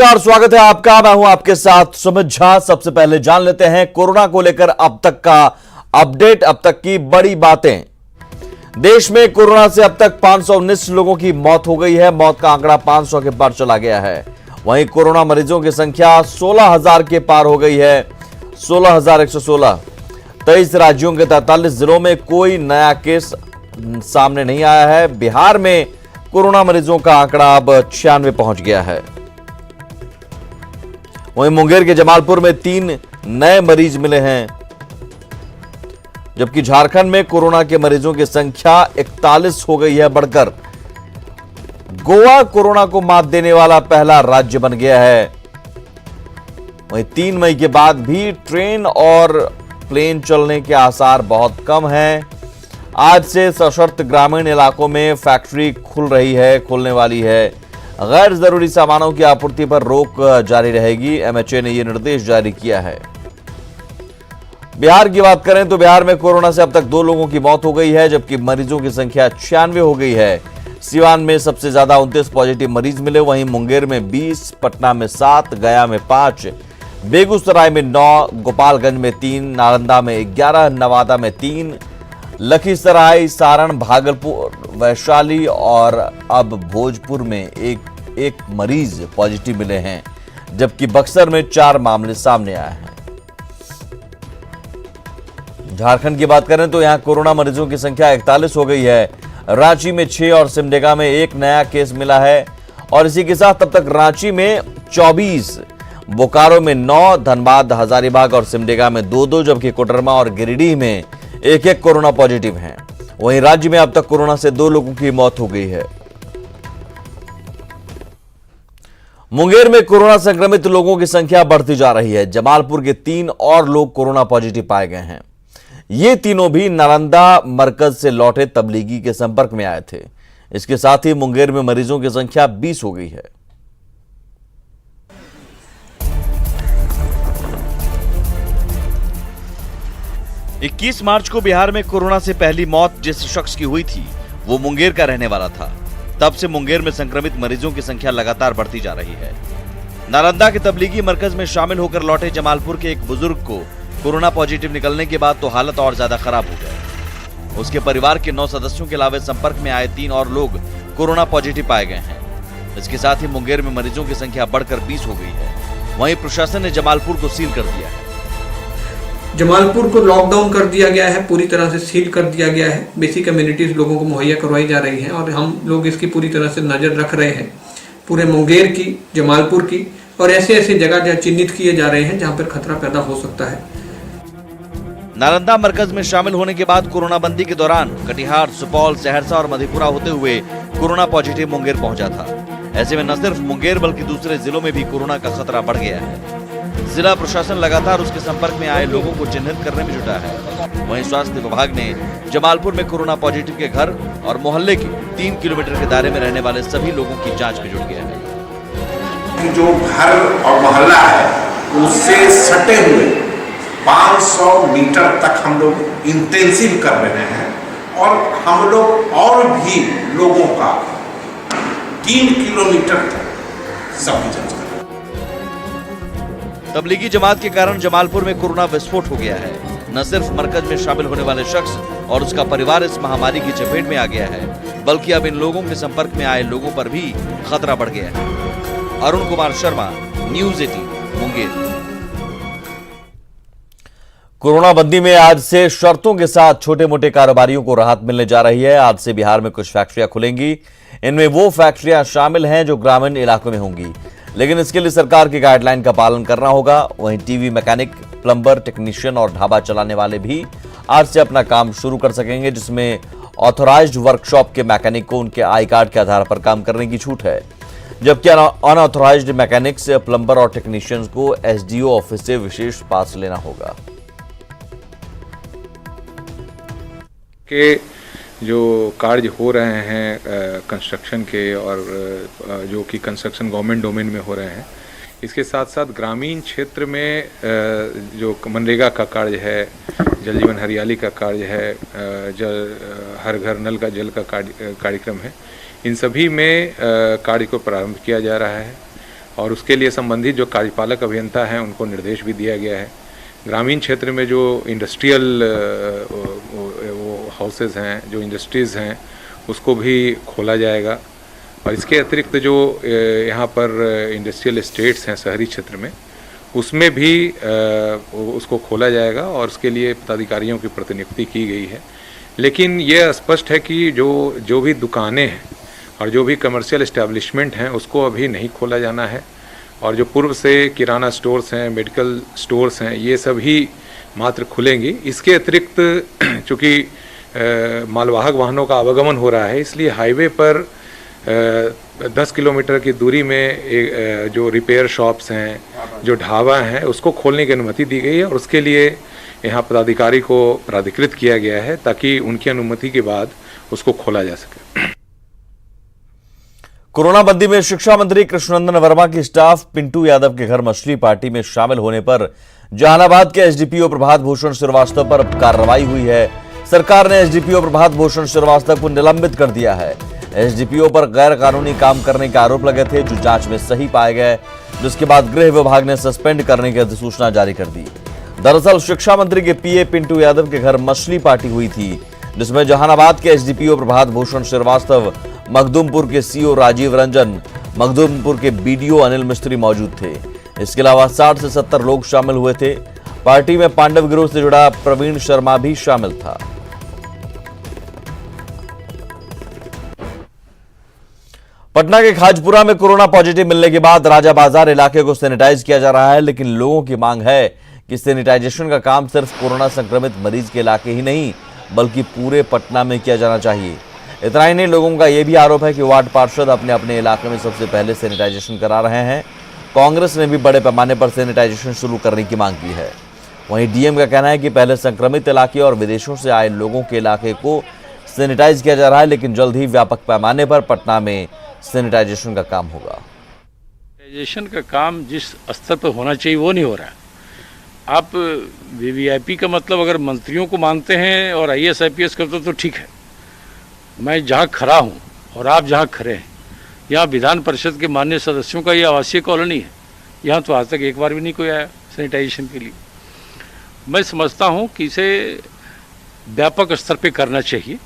और स्वागत है आपका। मैं हूं आपके साथ सुमित झा। सबसे पहले जान लेते हैं कोरोना को लेकर अब तक का अपडेट, अब तक की बड़ी बातें। देश में कोरोना से अब तक 519 लोगों की मौत हो गई है। मौत का आंकड़ा 500 के पार चला गया है। वहीं कोरोना मरीजों की संख्या 16,000 के पार हो गई है, 16,116। 23 राज्यों के 43 जिलों में कोई नया केस सामने नहीं आया है। बिहार में कोरोना मरीजों का आंकड़ा अब 96 पहुंच गया है। वहीं मुंगेर के जमालपुर में 3 नए मरीज मिले हैं, जबकि झारखंड में कोरोना के मरीजों की संख्या 41 हो गई है बढ़कर। गोवा कोरोना को मात देने वाला पहला राज्य बन गया है। वहीं 3 मई के बाद भी ट्रेन और प्लेन चलने के आसार बहुत कम हैं। आज से सशर्त ग्रामीण इलाकों में फैक्ट्री खुलने वाली है। गैर जरूरी सामानों की आपूर्ति पर रोक जारी रहेगी। एमएचए ने यह निर्देश जारी किया है। बिहार की बात करें तो बिहार में कोरोना से अब तक 2 लोगों की मौत हो गई है, जबकि मरीजों की संख्या 96 हो गई है। सिवान में सबसे ज्यादा 29 पॉजिटिव मरीज मिले। वहीं मुंगेर में 20, पटना में 7, गया में 5, बेगूसराय में 9, गोपालगंज में 3, नालंदा में 11, नवादा में 3, लखीसराय, सारण, भागलपुर, वैशाली और अब भोजपुर में एक मरीज पॉजिटिव मिले हैं, जबकि बक्सर में 4 मामले सामने आए हैं। झारखंड की बात करें तो यहां कोरोना मरीजों की संख्या 41 हो गई है। रांची में 6 और सिमडेगा में 1 नया केस मिला है और इसी के साथ तब तक रांची में 24, बोकारो में 9, धनबाद, हजारीबाग और सिमडेगा में 2-2, जबकि कोडरमा और गिरिडीह में 1-1 कोरोना पॉजिटिव हैं। वहीं राज्य में अब तक कोरोना से 2 लोगों की मौत हो गई है। मुंगेर में कोरोना संक्रमित लोगों की संख्या बढ़ती जा रही है। जमालपुर के 3 और लोग कोरोना पॉजिटिव पाए गए हैं। ये तीनों भी नालंदा मरकज से लौटे तबलीगी के संपर्क में आए थे। इसके साथ ही मुंगेर में मरीजों की संख्या 20 हो गई है। इक्कीस मार्च को बिहार में कोरोना से पहली मौत जिस शख्स की हुई थी वो मुंगेर का रहने वाला था। तब से मुंगेर में संक्रमित मरीजों की संख्या लगातार बढ़ती जा रही है। नालंदा के तबलीगी मरकज में शामिल होकर लौटे जमालपुर के एक बुजुर्ग को कोरोना पॉजिटिव निकलने के बाद तो हालत और ज्यादा खराब हो गई। उसके परिवार के 9 सदस्यों के अलावा संपर्क में आए 3 और लोग कोरोना पॉजिटिव पाए गए हैं। इसके साथ ही मुंगेर में मरीजों की संख्या बढ़कर 20 हो गई है। वहीं प्रशासन ने जमालपुर को सील कर दिया है। जमालपुर को लॉकडाउन कर दिया गया है, पूरी तरह से सील कर दिया गया है। बेसिक कम्युनिटीज लोगों को मुहैया करवाई जा रही हैं और हम लोग इसकी पूरी तरह से नज़र रख रहे हैं, पूरे मुंगेर की, जमालपुर की, और ऐसे ऐसे जगह जहाँ चिन्हित किए जा रहे हैं जहाँ पर खतरा पैदा हो सकता है। नालंदा मरकज में शामिल होने के बाद कोरोना बंदी के दौरान कटिहार, सुपौल, सहरसा और मधेपुरा होते हुए कोरोना पॉजिटिव मुंगेर पहुंचा था। ऐसे में न सिर्फ मुंगेर बल्कि दूसरे जिलों में भी कोरोना का खतरा बढ़ गया है। जिला प्रशासन लगातार उसके संपर्क में आए लोगों को चिन्हित करने में जुटा है। वहीं स्वास्थ्य विभाग ने जमालपुर में कोरोना पॉजिटिव के घर और मोहल्ले के 3 किलोमीटर के दायरे में रहने वाले सभी लोगों की जांच में जुट गया है। जो घर और मोहल्ला है उससे सटे हुए 500 मीटर तक हम लोग इंटेंसिव कर रहे हैं और हम लोग और भी लोगों का 3 किलोमीटर तक सभी जांच। तबलीगी जमात के कारण जमालपुर में कोरोना विस्फोट हो गया है। न सिर्फ मरकज में शामिल होने वाले शख्स और उसका परिवार इस महामारी की चपेट में आ गया है, बल्कि अब इन लोगों के संपर्क में आए लोगों पर भी खतरा बढ़ गया है। अरुण कुमार शर्मा, न्यूज़ 18, मुंगेर। कोरोना बंदी में आज से शर्तों के साथ छोटे मोटे कारोबारियों को राहत मिलने जा रही है। आज से बिहार में कुछ फैक्ट्रियां खुलेंगी। इनमें वो फैक्ट्रियां शामिल हैं जो ग्रामीण इलाकों में होंगी, लेकिन इसके लिए सरकार की गाइडलाइन का पालन करना होगा। वहीं टीवी मैकेनिक, प्लम्बर, टेक्नीशियन और ढाबा चलाने वाले भी आज से अपना काम शुरू कर सकेंगे, जिसमें ऑथोराइज्ड वर्कशॉप के मैकेनिक को उनके आई कार्ड के आधार पर काम करने की छूट है, जबकि अनऑथोराइज्ड मैकेनिक्स, प्लम्बर और टेक्नीशियंस को एसडीओ ऑफिस से विशेष पास लेना होगा। के जो कार्य हो रहे हैं कंस्ट्रक्शन के और जो कि कंस्ट्रक्शन गवर्नमेंट डोमेन में हो रहे हैं, इसके साथ साथ ग्रामीण क्षेत्र में जो मनरेगा का कार्य है, जल जीवन हरियाली का कार्य है, हर घर नल का जल का कार्यक्रम है, इन सभी में कार्य को प्रारंभ किया जा रहा है और उसके लिए संबंधित जो कार्यपालक अभियंता हैं उनको निर्देश भी दिया गया है। ग्रामीण क्षेत्र में जो इंडस्ट्रियल हाउसेज हैं, जो इंडस्ट्रीज़ हैं, उसको भी खोला जाएगा। और इसके अतिरिक्त जो यहाँ पर इंडस्ट्रियल एस्टेट्स हैं शहरी क्षेत्र में, उसमें भी उसको खोला जाएगा और उसके लिए पदाधिकारियों की प्रतिनियुक्ति की गई है। लेकिन ये स्पष्ट है कि जो भी दुकानें हैं और जो भी कमर्शियल इस्टेब्लिशमेंट हैं उसको अभी नहीं खोला जाना है। और जो पूर्व से किराना स्टोर्स हैं, मेडिकल स्टोर्स हैं, ये सभी मात्र खुलेंगी। इसके अतिरिक्त चूँकि मालवाहक वाहनों का आवागमन हो रहा है, इसलिए हाईवे पर 10 किलोमीटर की दूरी में जो रिपेयर शॉप्स हैं, जो ढाबा हैं, उसको खोलने की अनुमति दी गई है और उसके लिए यहाँ पदाधिकारी को प्राधिकृत किया गया है ताकि उनकी अनुमति के बाद उसको खोला जा सके। कोरोना बंदी में शिक्षा मंत्री कृष्णनंदन वर्मा की स्टाफ पिंटू यादव के घर मछली पार्टी में शामिल होने पर जहानाबाद के एसडीपीओ प्रभात भूषण श्रीवास्तव पर कार्रवाई हुई है। सरकार ने एसडीपीओ प्रभात भूषण श्रीवास्तव को निलंबित कर दिया है। एसडीपीओ पर गैर कानूनी काम करने के आरोप लगे थे, जो जांच में सही पाए गए, जिसके बाद गृह विभाग ने सस्पेंड करने की अधिसूचना जारी कर दी। दरअसल शिक्षा मंत्री के पीए पिंटू यादव के घर मछली पार्टी हुई थी, जिसमें जहानाबाद के एसडीपीओ प्रभात भूषण श्रीवास्तव, मखदूमपुर के सीओ राजीव रंजन, मखदूमपुर के बीडीओ अनिल मिस्त्री मौजूद थे। इसके अलावा 60 से 70 लोग शामिल हुए थे। पार्टी में पांडव गिरोह से जुड़ा प्रवीण शर्मा भी शामिल था। पटना के खाजपुरा में कोरोना पॉजिटिव मिलने के बाद राजा बाजार इलाके को सैनिटाइज किया जा रहा है, लेकिन लोगों की मांग है कि सैनिटाइजेशन का काम सिर्फ कोरोना संक्रमित मरीज के इलाके ही नहीं बल्कि पूरे पटना में किया जाना चाहिए। इतना ही नहीं, लोगों का यह भी आरोप है कि वार्ड पार्षद अपने अपने इलाके में सबसे पहले सैनिटाइजेशन करा रहे हैं। कांग्रेस ने भी बड़े पैमाने पर सैनिटाइजेशन शुरू करने की मांग की है। वहीं डीएम का कहना है कि पहले संक्रमित इलाके और विदेशों से आए लोगों के इलाके को सैनिटाइज किया जा रहा है, लेकिन जल्द ही व्यापक पैमाने पर पटना में सैनिटाइजेशन का काम होगा। सैनिटाइजेशन का काम जिस स्तर पर होना चाहिए वो नहीं हो रहा है। आप वीवीआईपी का मतलब अगर मंत्रियों को मानते हैं और आईएएस आईपीएस करते हो तो ठीक है। मैं जहाँ खड़ा हूँ और आप जहाँ खड़े हैं, यहाँ विधान परिषद के माननीय सदस्यों का ये आवासीय कॉलोनी है। यहाँ तो आज तक एक बार भी नहीं कोई आया सैनिटाइजेशन के लिए। मैं समझता हूँ कि इसे व्यापक स्तर पे करना चाहिए,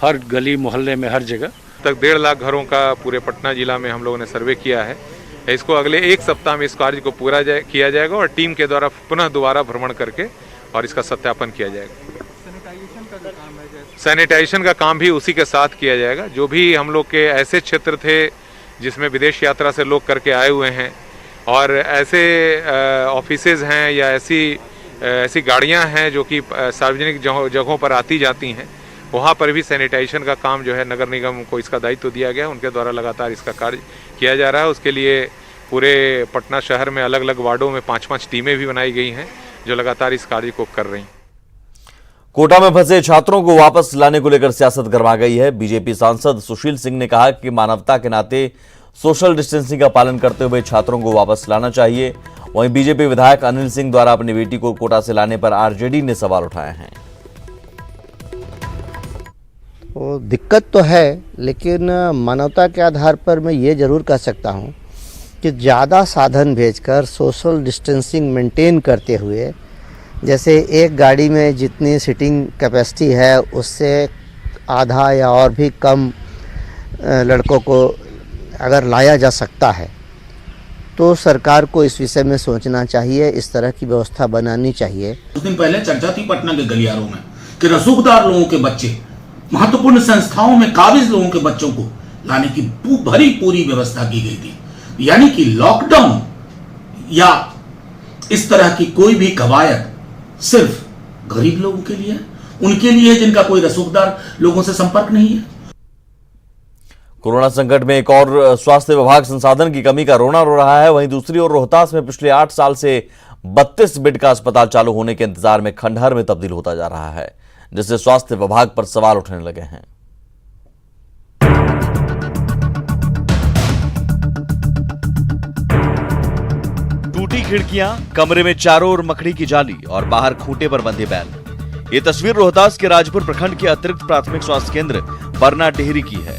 हर गली मोहल्ले में, हर जगह। तक 1.5 लाख घरों का पूरे पटना जिला में हम लोगों ने सर्वे किया है। इसको अगले 1 सप्ताह में इस कार्य को पूरा किया जाएगा और टीम के द्वारा पुनः दोबारा भ्रमण करके और इसका सत्यापन किया जाएगा। सैनिटाइजेशन का काम भी उसी के साथ किया जाएगा। जो भी हम लोग के ऐसे क्षेत्र थे जिसमें विदेश यात्रा से लोग करके आए हुए हैं और ऐसे ऑफिसेज हैं या ऐसी गाड़ियां हैं जो कि सार्वजनिक जगहों पर आती जाती हैं, वहाँ पर भी सैनिटाइजेशन का काम जो है नगर निगम को इसका दायित्व दिया गया है। उनके द्वारा लगातार इसका कार्य किया जा रहा है। उसके लिए पूरे पटना शहर में अलग अलग वार्डों में 5-5 टीमें भी बनाई गई हैं जो लगातार इस कार्य को कर रही हैं। कोटा में फंसे छात्रों को वापस लाने को लेकर सियासत गरमा गई है। बीजेपी सांसद सुशील सिंह ने कहा कि मानवता के नाते सोशल डिस्टेंसिंग का पालन करते हुए छात्रों को वापस लाना चाहिए। वहीं बीजेपी विधायक अनिल सिंह द्वारा अपनी बेटी को कोटा से लाने पर आरजेडी ने सवाल उठाए हैं। वो दिक्कत तो है, लेकिन मानवता के आधार पर मैं ये ज़रूर कह सकता हूँ कि ज़्यादा साधन भेजकर सोशल डिस्टेंसिंग मेंटेन करते हुए, जैसे एक गाड़ी में जितनी सीटिंग कैपेसिटी है उससे आधा या और भी कम लड़कों को अगर लाया जा सकता है तो सरकार को इस विषय में सोचना चाहिए, इस तरह की व्यवस्था बनानी चाहिए। कुछ दिन पहले चर्चा थी पटना के गलियारों में कि रसूखदार लोगों के बच्चे, महत्वपूर्ण संस्थाओं में काबिज लोगों के बच्चों को लाने की पूरी व्यवस्था की गई थी। यानी कि लॉकडाउन या इस तरह की कोई भी कवायद सिर्फ गरीब लोगों के लिए, उनके लिए जिनका कोई रसूखदार लोगों से संपर्क नहीं है। कोरोना संकट में एक और स्वास्थ्य विभाग संसाधन की कमी का रोना रो रहा है। वहीं दूसरी ओर रोहतास में पिछले 8 साल से 32 बेड का अस्पताल चालू होने के इंतजार में खंडहर में तब्दील होता जा रहा है, जिससे स्वास्थ्य विभाग पर सवाल उठने लगे हैं। टूटी खिड़कियां, कमरे में चारों ओर मकड़ी की जाली और बाहर खूंटे पर बंधे बैल। ये तस्वीर रोहतास के राजपुर प्रखंड के अतिरिक्त प्राथमिक स्वास्थ्य केंद्र बरना टेहरी की है।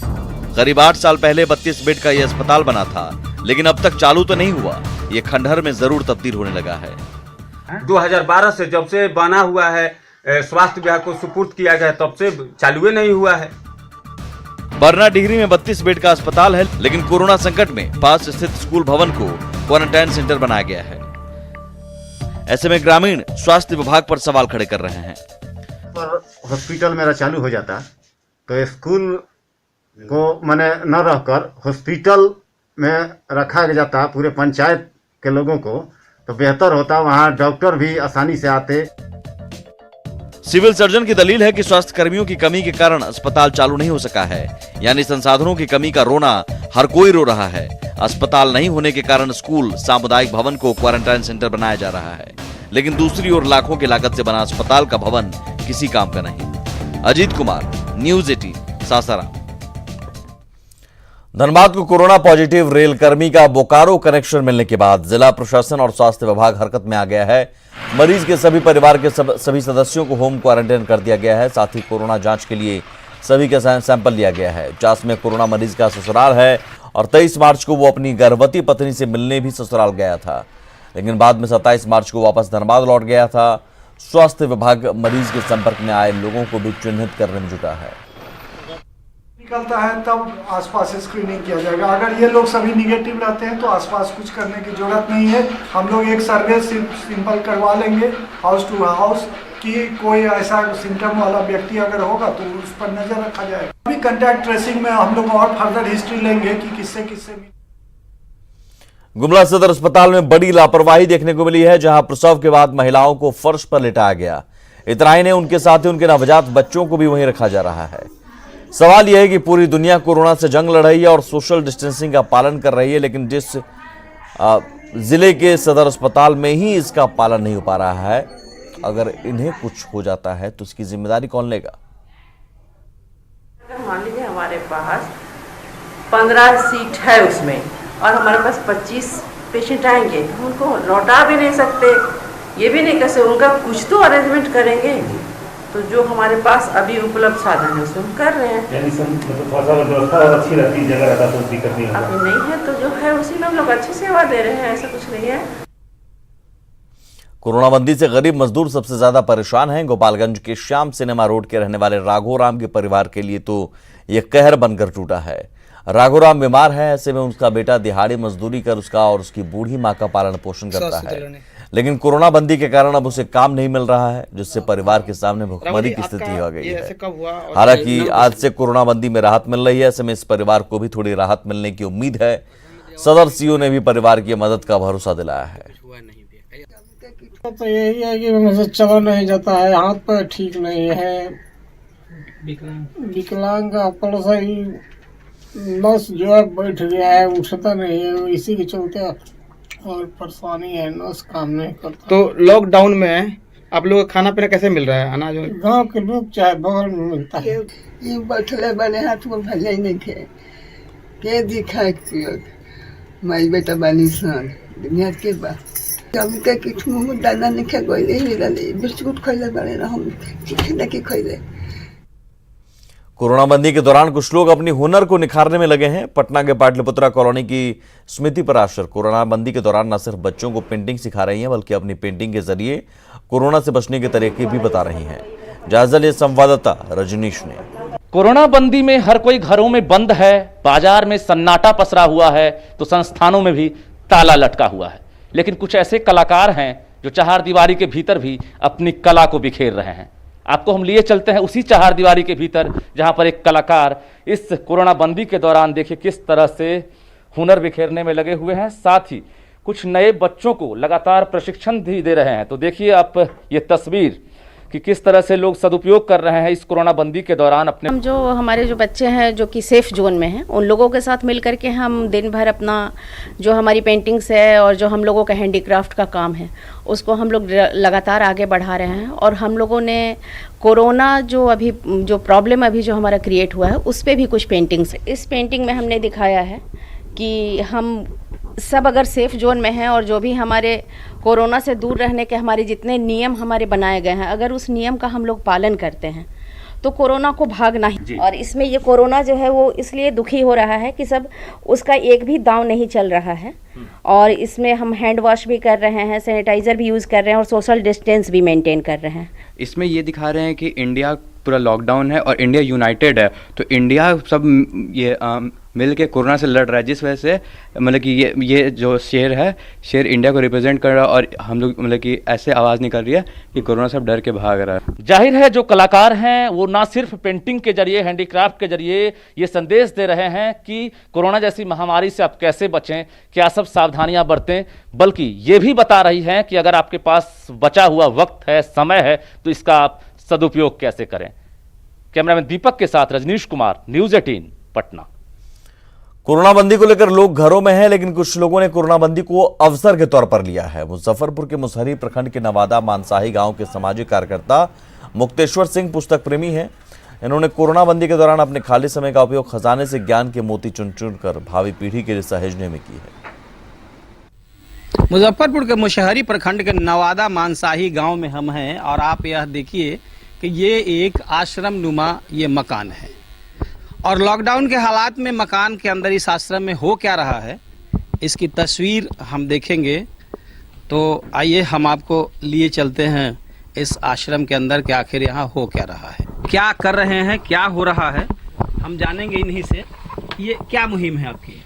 करीब 8 साल पहले 32 बेड का यह अस्पताल बना था, लेकिन अब तक चालू तो नहीं हुआ। ये खंडहर में जरूर तब्दील होने लगा है। 2012 से जब से बना हुआ है, स्वास्थ्य विभाग को सुपुर्द किया गया, तब से चालू नहीं हुआ है। बरना डिहरी में 32 बेड का अस्पताल है, लेकिन कोरोना संकट में पास स्थित स्कूल भवन को क्वारंटाइन सेंटर बनाया गया है। ऐसे में ग्रामीण स्वास्थ्य विभाग पर सवाल खड़े कर रहे हैं। पर हॉस्पिटल मेरा चालू हो जाता तो स्कूल को मैंने न रहकर हॉस्पिटल में रखा जाता पूरे पंचायत के लोगों को, तो बेहतर होता। वहाँ डॉक्टर भी आसानी से आते। सिविल सर्जन की दलील है कि स्वास्थ्य कर्मियों की कमी के कारण अस्पताल चालू नहीं हो सका है, यानी संसाधनों की कमी का रोना हर कोई रो रहा है। अस्पताल नहीं होने के कारण स्कूल, सामुदायिक भवन को क्वारंटाइन सेंटर बनाया जा रहा है, लेकिन दूसरी ओर लाखों की लागत से बना अस्पताल का भवन किसी काम का नहीं। अजीत कुमार, न्यूज़ 18, सासाराम। धनबाद को कोरोना पॉजिटिव रेल कर्मी का बोकारो कनेक्शन मिलने के बाद जिला प्रशासन और स्वास्थ्य विभाग हरकत में आ गया है। मरीज के सभी परिवार के सभी सदस्यों को होम क्वारंटाइन कर दिया गया है। साथ ही कोरोना जांच के लिए सभी का सैंपल लिया गया है। 50 में कोरोना मरीज का ससुराल है और 23 मार्च को वो अपनी गर्भवती पत्नी से मिलने भी ससुराल गया था, लेकिन बाद में 27 मार्च को वापस धनबाद लौट गया था। स्वास्थ्य विभाग मरीज के संपर्क में आए लोगों को भी चिन्हित करने में जुटा है। निकलता है तब आसपास स्क्रीनिंग किया जाएगा। अगर ये लोग सभी निगेटिव रहते हैं तो आसपास कुछ करने की जरूरत नहीं है। हम लोग एक सर्वे सिंपल करवा लेंगे हाउस टू हाउस कि कोई ऐसा सिम्टम वाला व्यक्ति अगर होगा तो उस पर नजर रखा जाएगा। अभी कंटैक्ट ट्रेसिंग में हम लोग और फर्दर हिस्ट्री लेंगे कि किससे किससे। गुमला सदर अस्पताल में बड़ी लापरवाही देखने को मिली है, जहां प्रसव के बाद महिलाओं को फर्श पर लिटाया गया। इतना ही नहीं, उनके साथ ही उनके नवजात बच्चों को भी वहीं रखा जा रहा है। सवाल यह है कि पूरी दुनिया कोरोना से जंग लड़ रही है और सोशल डिस्टेंसिंग का पालन कर रही है, लेकिन जिस जिले के सदर अस्पताल में ही इसका पालन नहीं हो पा रहा है, अगर इन्हें कुछ हो जाता है तो इसकी जिम्मेदारी कौन लेगा? मान लीजिए हमारे पास 15 सीट है उसमें और हमारे पास 25 पेशेंट आएंगे, उनको लौटा भी नहीं सकते, ये भी नहीं कैसे, उनका कुछ तो अरेंजमेंट करेंगे। तो जो हमारे पास अभी उपलब्ध साधन है उसमें हम कर रहे हैं। यानी व्यवस्था और अच्छी रहती जगह रहता तो दिक्कत नहीं होगा। अभी नहीं है तो जो है उसी में हम लोग अच्छी सेवा दे रहे हैं, ऐसा कुछ नहीं है। कोरोना बंदी से गरीब मजदूर सबसे ज्यादा परेशान हैं। गोपालगंज के श्याम सिनेमा रोड के रहने वाले राघोराम के परिवार के लिए तो यह कहर बनकर टूटा है। राघोराम बीमार है, ऐसे में उसका बेटा दिहाड़ी मजदूरी कर उसका और उसकी बूढ़ी मां का पालन पोषण करता है, लेकिन कोरोना बंदी के कारण अब उसे काम नहीं मिल रहा है, जिससे परिवार के सामने भुखमरी की स्थिति हो गई है। हालांकि आज से कोरोना बंदी में राहत मिल रही है, ऐसे में इस परिवार को भी थोड़ी राहत मिलने की उम्मीद है। सदर सीओ ने भी परिवार की मदद का भरोसा दिलाया है। तो यही है कि मुझे चला नहीं जाता है, हाथ पैर ठीक नहीं है, विकलांग पर सही नस जो है बैठ गया है, उठता नहीं है, इसी के चलते और परेशानी है, नस काम नहीं करता। तो लॉकडाउन में आप लोग का खाना पीना कैसे मिल रहा है? अनाज गांव के लोग चाहे बगल में मिलता है। ये बैठले बने हाथ में भले नहीं थे के दिखा माई बेटा बनी सन दुनिया के बाद जब के किछ मुंह दाना नहीं खा गइले ही बिस्कुट खइले बने ना हम चिकन के खइले। कोरोना बंदी के दौरान कुछ लोग अपनी हुनर को निखारने में लगे हैं। पटना के पाटलिपुत्रा कॉलोनी की स्मृति पराशर कोरोना बंदी के दौरान न सिर्फ बच्चों को पेंटिंग सिखा रही हैं, बल्कि अपनी पेंटिंग के जरिए कोरोना से बचने के तरीके भी बता रही हैं। जायजा लिया संवाददाता रजनीश ने। कोरोना बंदी में हर कोई घरों में बंद है, बाजार में सन्नाटा पसरा हुआ है, तो संस्थानों में भी ताला लटका हुआ है। लेकिन कुछ ऐसे कलाकार हैं जो चहारदीवारी के भीतर भी अपनी कला को बिखेर रहे हैं। आपको हम लिए चलते हैं उसी चहारदीवारी के भीतर, जहां पर एक कलाकार इस कोरोना बंदी के दौरान देखिए किस तरह से हुनर बिखेरने में लगे हुए हैं। साथ ही कुछ नए बच्चों को लगातार प्रशिक्षण भी दे रहे हैं। तो देखिए आप ये तस्वीर कि किस तरह से लोग सदुपयोग कर रहे हैं इस कोरोना बंदी के दौरान अपने। हम जो हमारे जो बच्चे हैं जो कि सेफ जोन में हैं, उन लोगों के साथ मिल करके हम दिन भर अपना जो हमारी पेंटिंग्स है और जो हम लोगों का हैंडीक्राफ्ट का काम है उसको हम लोग लगातार आगे बढ़ा रहे हैं। और हम लोगों ने कोरोना जो अभी जो प्रॉब्लम अभी जो हमारा क्रिएट हुआ है उस पर भी कुछ पेंटिंग्स, इस पेंटिंग में हमने दिखाया है कि हम सब अगर सेफ जोन में हैं और जो भी हमारे कोरोना से दूर रहने के हमारे जितने नियम हमारे बनाए गए हैं, अगर उस नियम का हम लोग पालन करते हैं तो कोरोना को भागना है। और इसमें ये कोरोना जो है वो इसलिए दुखी हो रहा है कि सब उसका एक भी दांव नहीं चल रहा है। और इसमें हम हैंड वॉश भी कर रहे हैं, सैनिटाइज़र भी यूज़ कर रहे हैं और सोशल डिस्टेंस भी मेंटेन कर रहे हैं। इसमें ये दिखा रहे हैं कि इंडिया पूरा लॉकडाउन है और इंडिया यूनाइटेड है, तो इंडिया सब ये मिल के कोरोना से लड़ रहा है, जिस वजह से मतलब कि ये जो शेर है, शेर इंडिया को रिप्रेजेंट कर रहा है और हम लोग मतलब कि ऐसे आवाज़ निकल रही है कि कोरोना से डर के भाग रहा है। जाहिर है जो कलाकार हैं वो ना सिर्फ पेंटिंग के जरिए, हैंडीक्राफ्ट के जरिए ये संदेश दे रहे हैं कि कोरोना जैसी महामारी से आप कैसे बचें, क्या सब सावधानियां बरतें, बल्कि ये भी बता रही हैं कि अगर आपके पास बचा हुआ वक्त है, समय है, तो इसका आप सदुपयोग कैसे करें। कैमरामैन दीपक के साथ रजनीश कुमार, न्यूज़ 18 पटना। कोरोना बंदी को लेकर लोग घरों में हैं, लेकिन कुछ लोगों ने कोरोना बंदी को अवसर के तौर पर लिया है। मुजफ्फरपुर के मुसहरी प्रखंड के नवादा मानसाही गांव के सामाजिक कार्यकर्ता मुक्तेश्वर सिंह पुस्तक प्रेमी हैं। इन्होंने कोरोना बंदी के दौरान अपने खाली समय का उपयोग खजाने से ज्ञान के मोती चुन चुन कर भावी पीढ़ी के लिए सहेजने में की है। मुजफ्फरपुर के मुशहरी प्रखंड के नवादा मानसाही गांव में हम हैं और आप यह देखिए कि ये एक आश्रम नुमा ये मकान है और लॉकडाउन के हालात में मकान के अंदर इस आश्रम में हो क्या रहा है इसकी तस्वीर हम देखेंगे। तो आइए हम आपको लिए चलते हैं इस आश्रम के अंदर कि आखिर यहाँ हो क्या रहा है, क्या कर रहे हैं, क्या हो रहा है, हम जानेंगे इन्हीं से। ये क्या मुहिम है आपकी?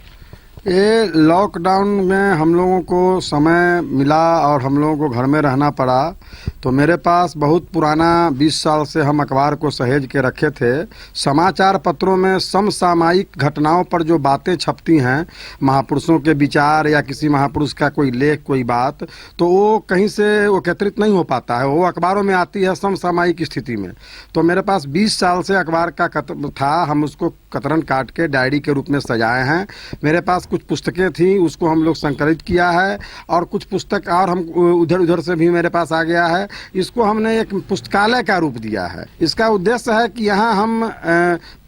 ये लॉकडाउन में हम लोगों को समय मिला और हम लोगों को घर में रहना पड़ा, तो मेरे पास बहुत पुराना 20 साल से हम अखबार को सहेज के रखे थे। समाचार पत्रों में समसामयिक घटनाओं पर जो बातें छपती हैं, महापुरुषों के विचार या किसी महापुरुष का कोई लेख, कोई बात, तो वो कहीं से वो एकत्रित नहीं हो पाता है, वो अखबारों में आती है समसामयिक स्थिति में। तो मेरे पास 20 साल से अखबार का था, हम उसको कतरन काट के डायरी के रूप में सजाए हैं। मेरे पास कुछ पुस्तकें थी, उसको हम लोग संकलित किया है और कुछ पुस्तक और हम उधर से भी मेरे पास आ गया है। इसको हमने एक पुस्तकालय का रूप दिया है। इसका उद्देश्य है कि यहाँ हम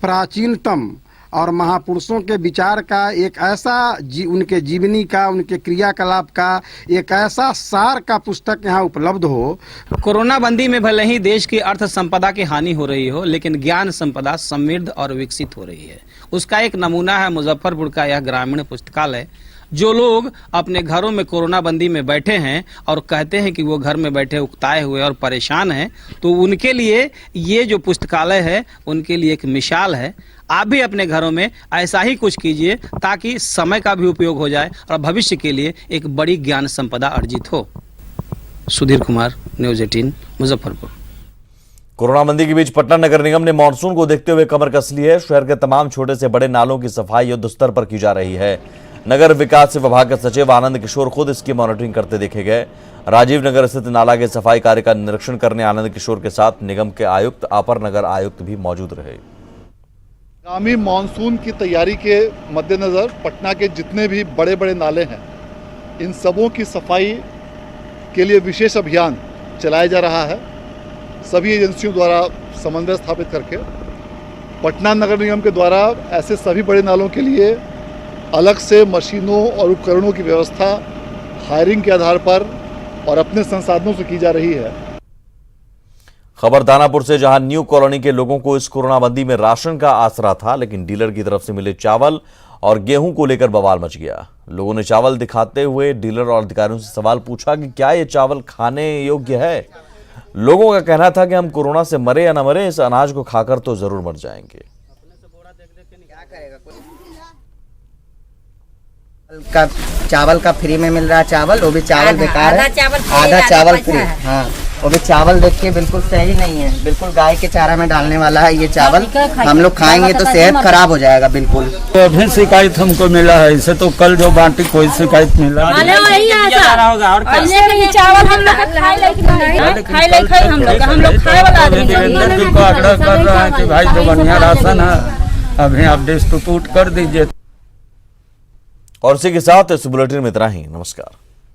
प्राचीनतम और महापुरुषों के विचार का एक ऐसा उनके जीवनी का, उनके क्रियाकलाप का एक ऐसा सार का पुस्तक यहाँ उपलब्ध हो। कोरोना बंदी में भले ही देश की अर्थ संपदा की हानि हो रही हो, लेकिन ज्ञान संपदा समृद्ध और विकसित हो रही है। उसका एक नमूना है मुजफ्फरपुर का यह ग्रामीण पुस्तकालय। जो लोग अपने घरों में कोरोना बंदी में बैठे हैं और कहते हैं कि वो घर में बैठे उकताए हुए और परेशान हैं, तो उनके लिए ये जो पुस्तकालय है उनके लिए एक मिसाल है। आप भी अपने घरों में ऐसा ही कुछ कीजिए ताकि समय का भी उपयोग हो जाए और भविष्य के लिए एक बड़ी ज्ञान संपदा अर्जित हो। सुधीर कुमार, न्यूज़ 18 मुजफ्फरपुर। कोरोना बंदी के बीच पटना नगर निगम ने मानसून को देखते हुए कमर कस ली है। शहर के तमाम छोटे से बड़े नालों की सफाई युद्ध स्तर पर की जा रही है। नगर विकास विभाग के सचिव आनंद किशोर खुद इसकी मॉनिटरिंग करते देखे गए। राजीव नगर स्थित नाला के सफाई कार्य का निरीक्षण करने आनंद किशोर के साथ निगम के आयुक्त, अपर नगर आयुक्त भी मौजूद रहे। आगामी मानसून की तैयारी के मद्देनज़र पटना के जितने भी बड़े बड़े नाले हैं, इन सबों की सफाई के लिए विशेष अभियान चलाया जा रहा है। सभी एजेंसियों द्वारा समन्वय स्थापित करके पटना नगर निगम के द्वारा ऐसे सभी बड़े नालों के लिए अलग से मशीनों और उपकरणों की व्यवस्था हायरिंग के आधार पर और अपने संसाधनों से की जा रही है। खबर दानापुर से, जहां न्यू कॉलोनी के लोगों को इस कोरोना बंदी में राशन का आसरा था, लेकिन डीलर की तरफ से मिले चावल और गेहूं को लेकर बवाल मच गया। लोगों ने चावल दिखाते हुए डीलर और अधिकारियों से सवाल पूछा कि क्या ये चावल खाने योग्य है। लोगों का कहना था कि हम कोरोना से मरे या न मरे, इस अनाज को खाकर तो जरूर मर जाएंगे। का चावल का फ्री में मिल रहा है, चावल वो भी चावल बेकार है, आधा चावल फ्री। हाँ, वो भी चावल देख के बिल्कुल सही नहीं है, बिल्कुल गाय के चारा में डालने वाला है ये चावल। हम लोग खाएंगे तो सेहत खराब हो जाएगा बिल्कुल। तो अभी शिकायत हमको मिला है, इसे तो कल जो बांटी कोई शिकायत मिला चावल हम लोग खाए वाला आदमी को आग्रह कर रहा है कि भाई जो बढ़िया राशन है अभी आप डिस्ट्रीब्यूट कर दीजिए। और इसी के साथ इस बुलेटिन में इतना ही। नमस्कार।